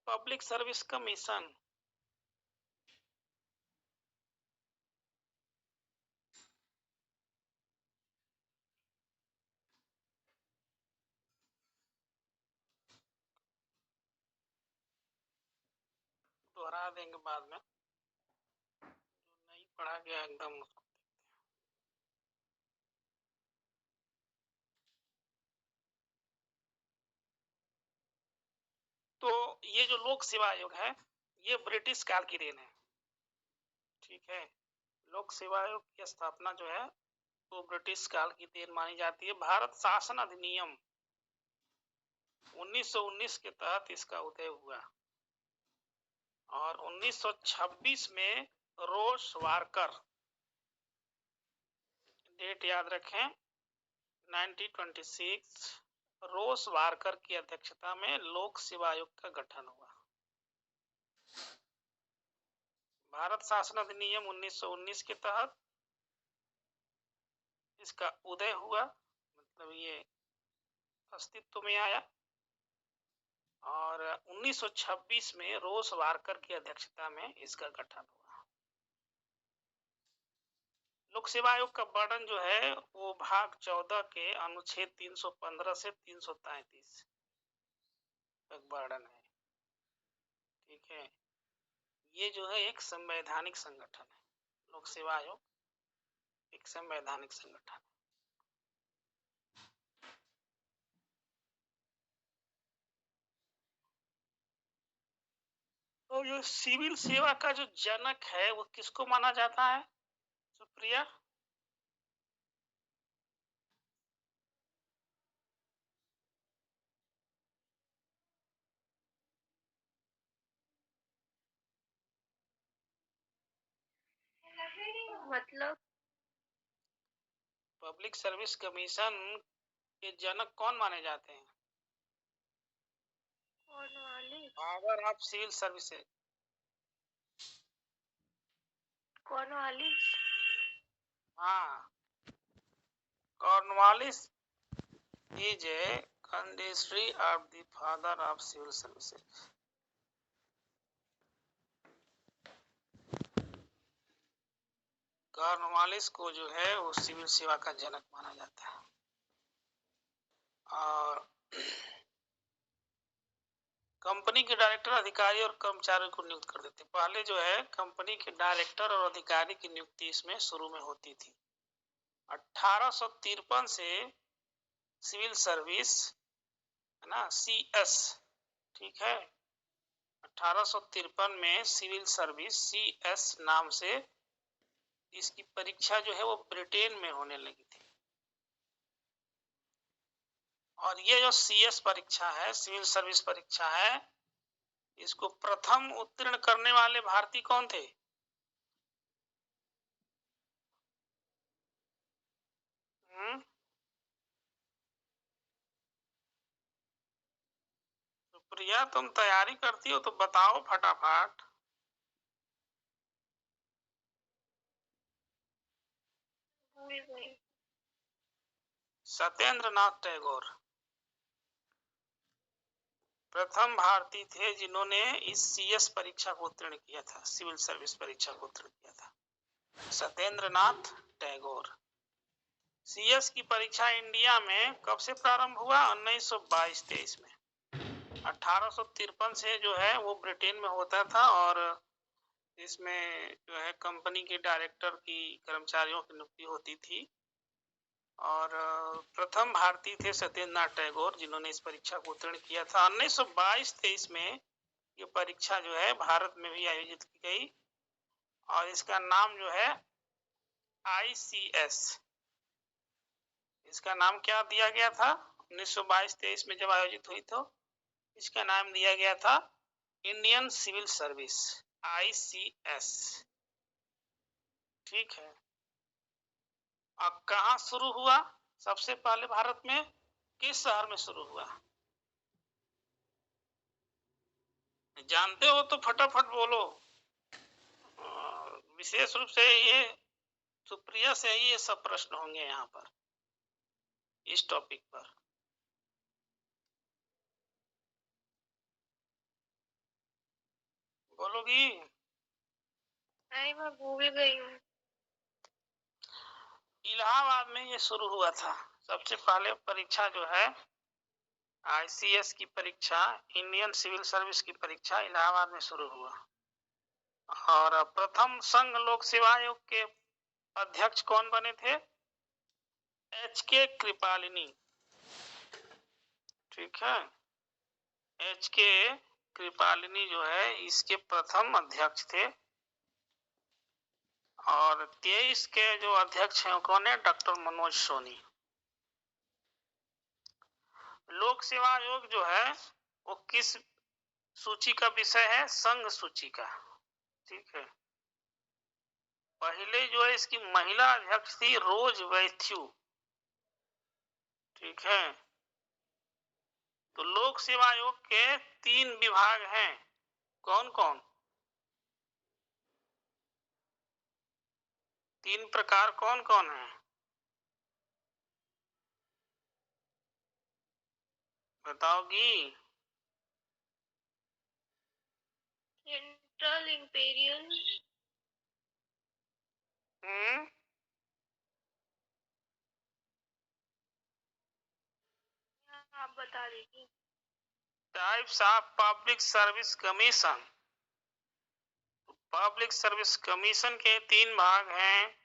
Public service commission दोहरा देंगे बाद में, जो नहीं पढ़ा गया एकदम उसको। तो ये जो लोक सेवा आयोग है ये ब्रिटिश काल की देन है, ठीक है। लोक सेवा आयोग की स्थापना जो है वो ब्रिटिश काल की देन मानी जाती है। भारत शासन अधिनियम 1919 के तहत इसका उदय हुआ और 1926 में रोस वारकर, डेट याद रखें 1926, रोस वारकर की अध्यक्षता में लोक सेवा आयोग का गठन हुआ। भारत शासन अधिनियम 1919 के तहत इसका उदय हुआ, मतलब ये अस्तित्व में आया और 1926 में रोस वारकर की अध्यक्षता में इसका गठन हुआ। लोक सेवा आयोग का वर्णन जो है वो भाग 14 के अनुच्छेद 315 से 333 तक वर्णन है, ठीक है। ये जो है एक संवैधानिक संगठन है, लोक सेवा आयोग एक संवैधानिक संगठन है। तो जो सिविल सेवा का जो जनक है वो किसको माना जाता है सुप्रिया? मतलब पब्लिक सर्विस कमीशन के जनक कौन माने जाते हैं? Father of civil services Cornwallis. हाँ, कॉर्नवालिस इज ए कंडीशनरी of the father of civil services. Cornwallis को जो है वो सिविल सेवा का जनक माना जाता है। और कंपनी के डायरेक्टर अधिकारी और कर्मचारियों को नियुक्त कर देते। पहले जो है कंपनी के डायरेक्टर और अधिकारी की नियुक्ति इसमें शुरू में होती थी। 1853 से सिविल सर्विस है ना, CS, ठीक है। 1853 में सिविल सर्विस CS नाम से इसकी परीक्षा जो है वो ब्रिटेन में होने लगी थी। और ये जो CS परीक्षा है, सिविल सर्विस परीक्षा है, इसको प्रथम उत्तीर्ण करने वाले भारतीय कौन थे? प्रिया तुम तैयारी करती हो तो बताओ फटाफट। सत्येंद्र नाथ टैगोर प्रथम भारतीय थे जिन्होंने इस CS परीक्षा को उत्तीर्ण किया था, सिविल सर्विस परीक्षा को उत्तीर्ण किया था, सत्येंद्र नाथ टैगोर। CS की परीक्षा इंडिया में कब से प्रारंभ हुआ? 1922-23 में। 1853 से जो है वो ब्रिटेन में होता था और इसमें जो है कंपनी के डायरेक्टर की, कर्मचारियों की नियुक्ति होती थी। और प्रथम भारतीय थे सत्येंद्र नाथ टैगोर जिन्होंने इस परीक्षा को उत्तीर्ण किया था। 1922-23 में ये परीक्षा जो है भारत में भी आयोजित की गई और इसका नाम जो है ICS, इसका नाम क्या दिया गया था? 1922-23 में जब आयोजित हुई तो इसका नाम दिया गया था इंडियन सिविल सर्विस, ICS, ठीक है। अब कहाँ शुरू हुआ? सबसे पहले भारत में किस शहर में शुरू हुआ? जानते हो तो फटाफट बोलो। विशेष रूप से ये सुप्रिया से ही ये सब प्रश्न होंगे यहाँ पर इस टॉपिक पर। बोलोगी? नहीं, मैं भूल गई हूँ। इलाहाबाद में ये शुरू हुआ था सबसे पहले परीक्षा जो है, ICS की परीक्षा, इंडियन सिविल सर्विस की परीक्षा इलाहाबाद में शुरू हुआ। और प्रथम संघ लोक सेवा आयोग के अध्यक्ष कौन बने थे? HK कृपालिनी। ठीक है, HK कृपालिनी जो है इसके प्रथम अध्यक्ष थे। और 23 के जो अध्यक्ष हैं कौन है? डॉक्टर मनोज सोनी। लोक सेवा आयोग जो है वो किस सूची का विषय है? संघ सूची का। ठीक है, पहले जो है इसकी महिला अध्यक्ष थी रोज वैथ्यू। ठीक है, तो लोक सेवा आयोग के 3 विभाग हैं, कौन कौन? 3 प्रकार कौन कौन है? बताओगी? Central, imperial. आप बता दीजिए। Types of public service commission. Public service commission के 3 भाग हैं,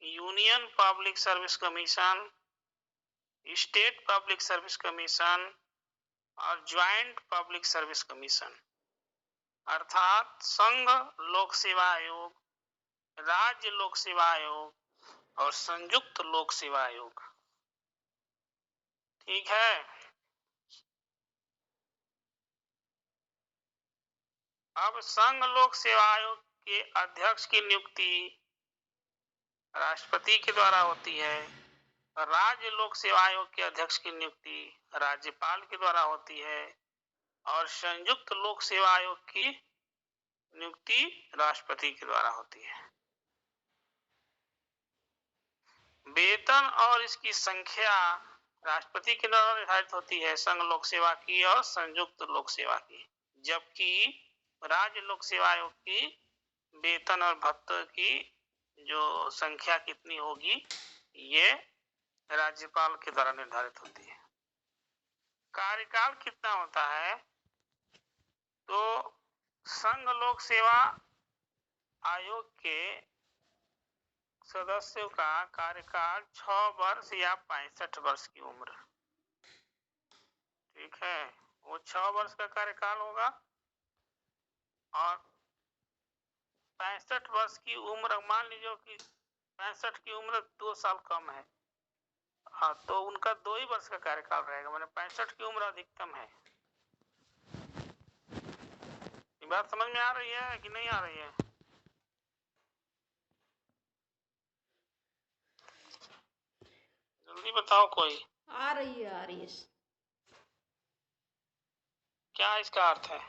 union public service commission, state public service commission और ज्वाइंट पब्लिक सर्विस कमीशन। अर्थात संघ लोक सेवा आयोग, राज्य लोक सेवा आयोग और संयुक्त लोक सेवा आयोग। ठीक है, अब संघ लोक सेवा आयोग के अध्यक्ष की नियुक्ति राष्ट्रपति के द्वारा होती है, राज्य लोक सेवा आयोग के अध्यक्ष की नियुक्ति राज्यपाल के द्वारा होती है और संयुक्त लोक सेवा आयोग की नियुक्ति राष्ट्रपति के द्वारा होती है। वेतन और इसकी संख्या राष्ट्रपति के द्वारा निर्धारित होती है, संघ लोक सेवा की और संयुक्त लोक सेवा की, जबकि राज्य लोक सेवा आयोग की वेतन और भत्ते की जो संख्या कितनी होगी ये राज्यपाल के द्वारा निर्धारित होती है। कार्यकाल कितना होता है? तो संघ लोक सेवा आयोग के सदस्यों का कार्यकाल 6 वर्ष या 65 वर्ष की उम्र। ठीक है, वो 6 वर्ष का कार्यकाल होगा और 65 वर्ष की उम्र, मान लीजिए कि 65 की उम्र 2 साल कम है, हाँ, तो उनका 2 ही वर्ष का कार्यकाल रहेगा, माने 65 की उम्र अधिकतम है। ये बात समझ में आ रही है कि नहीं आ रही है? जल्दी बताओ कोई। आ रही है, आ रही है। क्या इसका अर्थ है?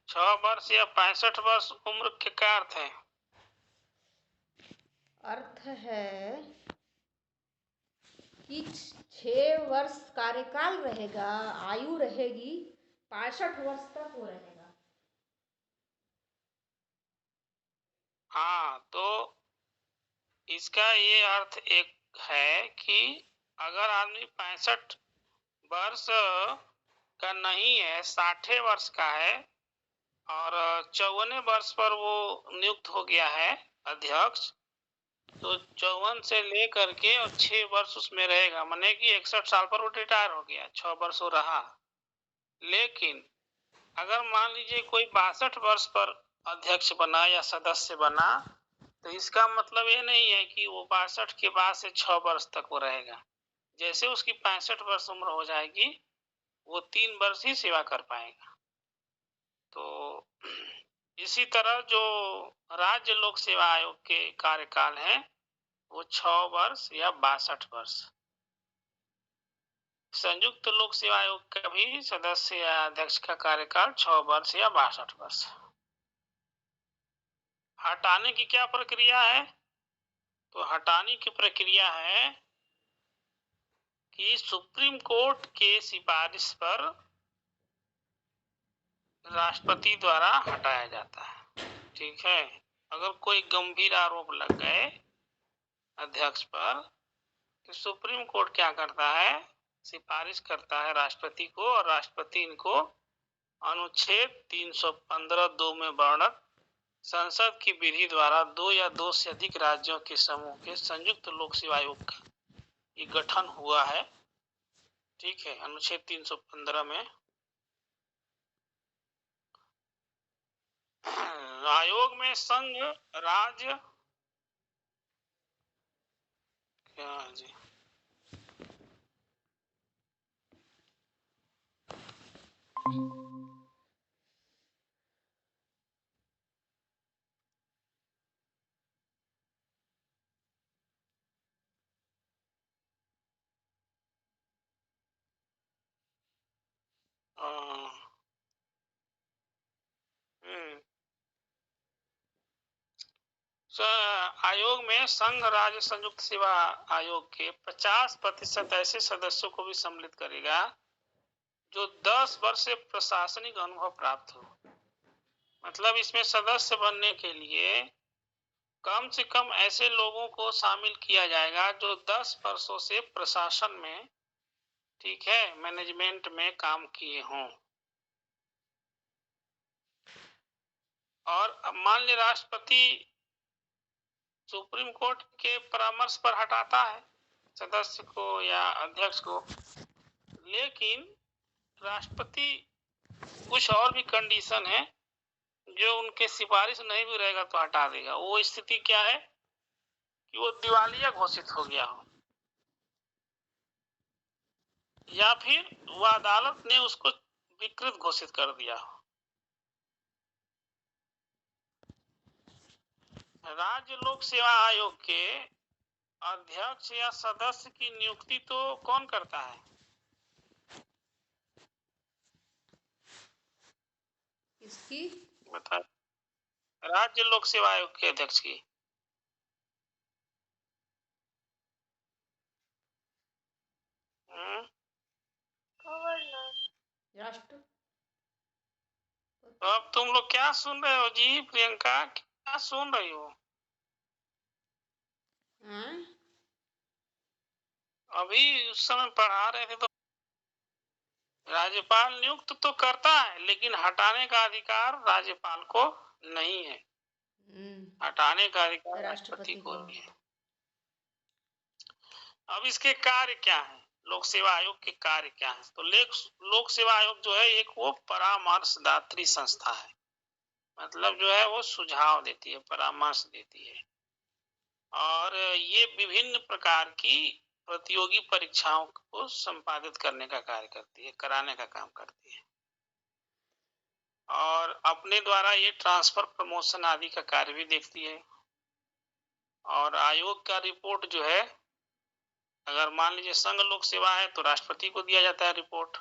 6 वर्ष या 65 वर्ष उम्र के क्या अर्थ है? अर्थ है कि 6 वर्ष कार्यकाल रहेगा, आयु रहेगी, 65 वर्ष तक वो रहेगा। हाँ, तो इसका ये अर्थ एक है कि अगर आदमी 65 वर्ष का नहीं है, 60 वर्ष का है और 54 वर्ष पर वो नियुक्त हो गया है अध्यक्ष, तो 54 से लेकर के और 6 वर्ष उसमें रहेगा, माने कि 61 साल पर वो रिटायर हो गया, 6 वर्ष वो रहा। लेकिन अगर मान लीजिए कोई 62 वर्ष पर अध्यक्ष बना या सदस्य बना, तो इसका मतलब ये नहीं है कि वो 62 के बाद से 6 वर्ष तक वो रहेगा। जैसे उसकी 65 वर्ष उम्र हो जाएगी वो 3 वर्ष ही सेवा कर पाएगा। तो इसी तरह जो राज्य लोक सेवा आयोग के कार्यकाल है वो 6 वर्ष या 62 वर्ष। संयुक्त लोक सेवा आयोग का भी सदस्य या अध्यक्ष का कार्यकाल 6 वर्ष या 62 वर्ष। हटाने की क्या प्रक्रिया है? तो हटाने की प्रक्रिया है कि सुप्रीम कोर्ट के सिफारिश पर राष्ट्रपति द्वारा हटाया जाता है। ठीक है, अगर कोई गंभीर आरोप लग गए अध्यक्ष पर तो सुप्रीम कोर्ट क्या करता है, सिफारिश करता है राष्ट्रपति को, और राष्ट्रपति इनको अनुच्छेद 315(2) में वर्णित संसद की विधि द्वारा 2 या 2 से अधिक राज्यों के समूह के संयुक्त लोक सेवा आयोग का ये गठन हुआ है। ठीक है, अनुच्छेद 315 में आयोग में संघ, राज्य, क्या जी, आयोग में संघ, राज्य, संयुक्त सेवा आयोग के 50% ऐसे सदस्यों को भी सम्मिलित करेगा जो 10 वर्ष से प्रशासनिक अनुभव प्राप्त हो। मतलब इसमें सदस्य बनने के लिए कम से कम ऐसे लोगों को शामिल किया जाएगा जो 10 वर्षों से प्रशासन में, ठीक है, मैनेजमेंट में काम किए हों। और मान लीजिए राष्ट्रपति सुप्रीम कोर्ट के परामर्श पर हटाता है सदस्य को या अध्यक्ष को, लेकिन राष्ट्रपति कुछ और भी कंडीशन है जो उनके सिफारिश नहीं भी रहेगा तो हटा देगा। वो स्थिति क्या है कि वो दिवालिया घोषित हो गया हो या फिर वो अदालत ने उसको विकृत घोषित कर दिया हो। राज्य लोक सेवा आयोग के अध्यक्ष या सदस्य की नियुक्ति तो कौन करता है? इसकी बता, राज्य लोक सेवा आयोग के अध्यक्ष की राष्ट्र। तो अब तुम लोग क्या सुन रहे हो जी? प्रियंका क्या सुन रही हो? अभी उस समय पढ़ा रहे थे तो राज्यपाल नियुक्त तो करता है लेकिन हटाने का अधिकार राज्यपाल को नहीं है, हटाने का अधिकार राष्ट्रपति को भी है। अब इसके कार्य क्या है, लोक सेवा आयोग के कार्य क्या है? तो लोक सेवा आयोग जो है एक वो परामर्शदात्री संस्था है, मतलब जो है वो सुझाव देती है, परामर्श देती है, और ये विभिन्न प्रकार की प्रतियोगी परीक्षाओं को संपादित करने का कार्य करती है, कराने का काम करती है, और अपने द्वारा ये ट्रांसफर, प्रमोशन आदि का कार्य भी देखती है। और आयोग का रिपोर्ट जो है, अगर मान लीजिए संघ लोक सेवा है तो राष्ट्रपति को दिया जाता है रिपोर्ट,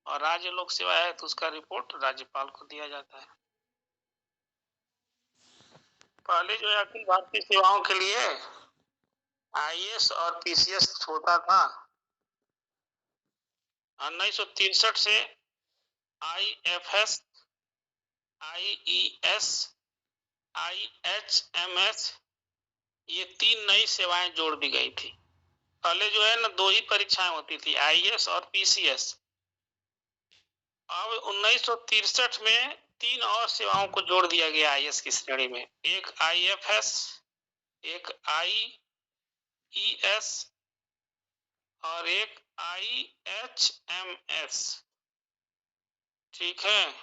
और राज्य लोक सेवा है तो उसका रिपोर्ट राज्यपाल को दिया जाता है। पहले जो है अखिल भारतीय सेवाओं के लिए आईएएस और पीसीएस होता था। 1963 से आईएफएस, आईईएस, आईएचएमएस ये 3 नई सेवाएं जोड़ दी गई थी। पहले जो है ना 2 ही परीक्षाएं होती थी, आईएएस और पीसीएस। अब 1963 में 3 और सेवाओं को जोड़ दिया गया आईएएस की श्रेणी में, एक आईएफएस, एक आईईएस और एक आईएचएमएस। ठीक है,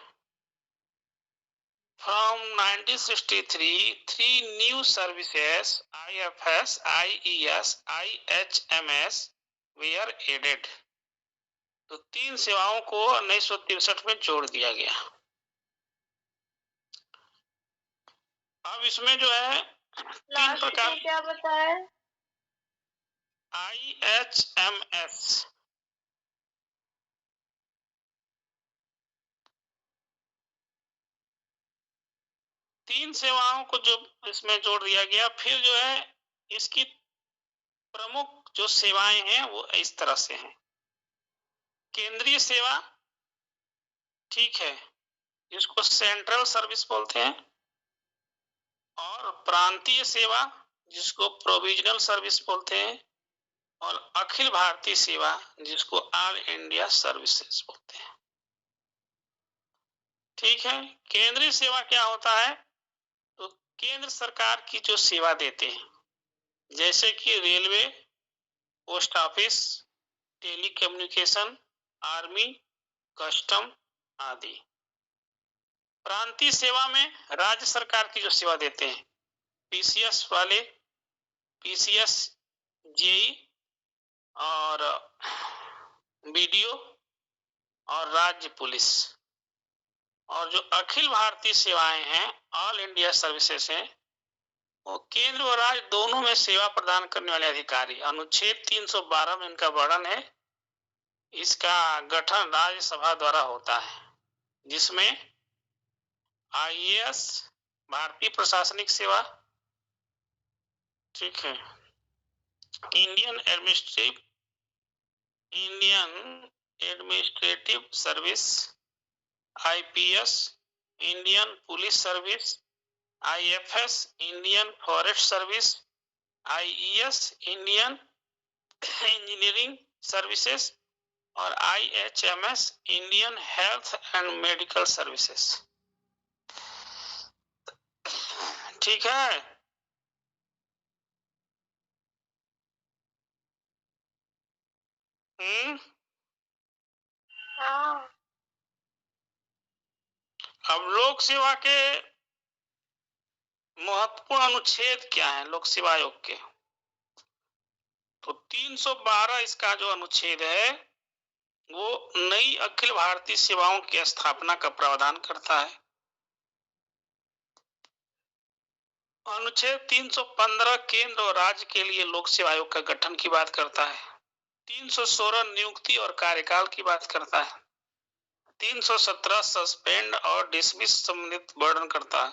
From 1963, 3 new services IFS, IES, IHMS were added. तो 3 सेवाओं को 1963 में जोड़ दिया गया। अब इसमें जो है 3 प्रकार, क्या बताया? IHMS, तीन सेवाओं को जो इसमें जोड़ दिया गया। फिर जो है इसकी प्रमुख जो सेवाएं हैं वो इस तरह से हैं। केंद्रीय सेवा, ठीक है, जिसको सेंट्रल सर्विस बोलते हैं, और प्रांतीय सेवा जिसको प्रोविजनल सर्विस बोलते हैं, और अखिल भारतीय सेवा जिसको ऑल इंडिया सर्विसेज बोलते हैं। ठीक है, केंद्रीय सेवा क्या होता है? तो केंद्र सरकार की जो सेवा देते हैं, जैसे कि railway, post office, telecommunication, army, custom आदि। प्रांतीय सेवा में राज्य सरकार की जो सेवा देते हैं, पीसीएस वाले, पीसीएस, जेई और बीडीओ और राज्य पुलिस। और जो अखिल भारतीय सेवाएं हैं, ऑल इंडिया सर्विसेज हैं, वो केंद्र और राज्य दोनों में सेवा प्रदान करने वाले अधिकारी। अनुच्छेद 312 में इनका वर्णन है। इसका गठन राज्यसभा द्वारा होता है, जिसमें आईएएस, भारतीय प्रशासनिक सेवा, ठीक है, Indian administrative service, IPS, Indian police service, IFS, Indian forest service, IES, Indian engineering services, और IHMS, Indian health and medical services. ठीक है, हाँ। अब लोक सेवा के महत्वपूर्ण अनुच्छेद क्या है लोक सेवा आयोग के? तो 312 इसका जो अनुच्छेद है वो नई अखिल भारतीय सेवाओं की स्थापना का प्रावधान करता है। अनुच्छेद 315 केंद्र और राज्य के लिए लोक सेवा आयोग का गठन की बात करता है। 316 नियुक्ति और कार्यकाल की बात करता है। 317 सस्पेंड और डिसमिस संबंधित वर्णन करता है।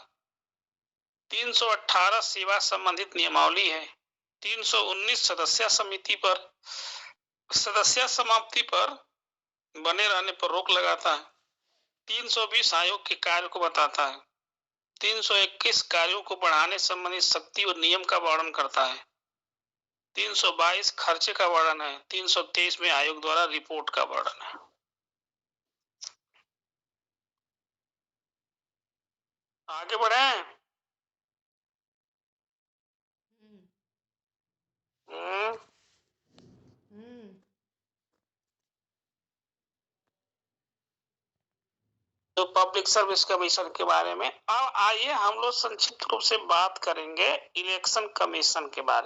318 सेवा संबंधित नियमावली है। 319 सदस्य समाप्ति पर बने रहने पर रोक लगाता है। 320 आयोग के कार्य को बताता है। 321 कार्यों को बढ़ाने संबंधी शक्ति और नियम का वर्णन करता है। 322 खर्चे का वर्णन है। 323 में आयोग द्वारा रिपोर्ट का वर्णन है। आगे बढ़े। तो पब्लिक सर्विस कमीशन के बारे में अब आइए हम लोग संक्षिप्त रूप से बात करेंगे इलेक्शन कमीशन के बारे में।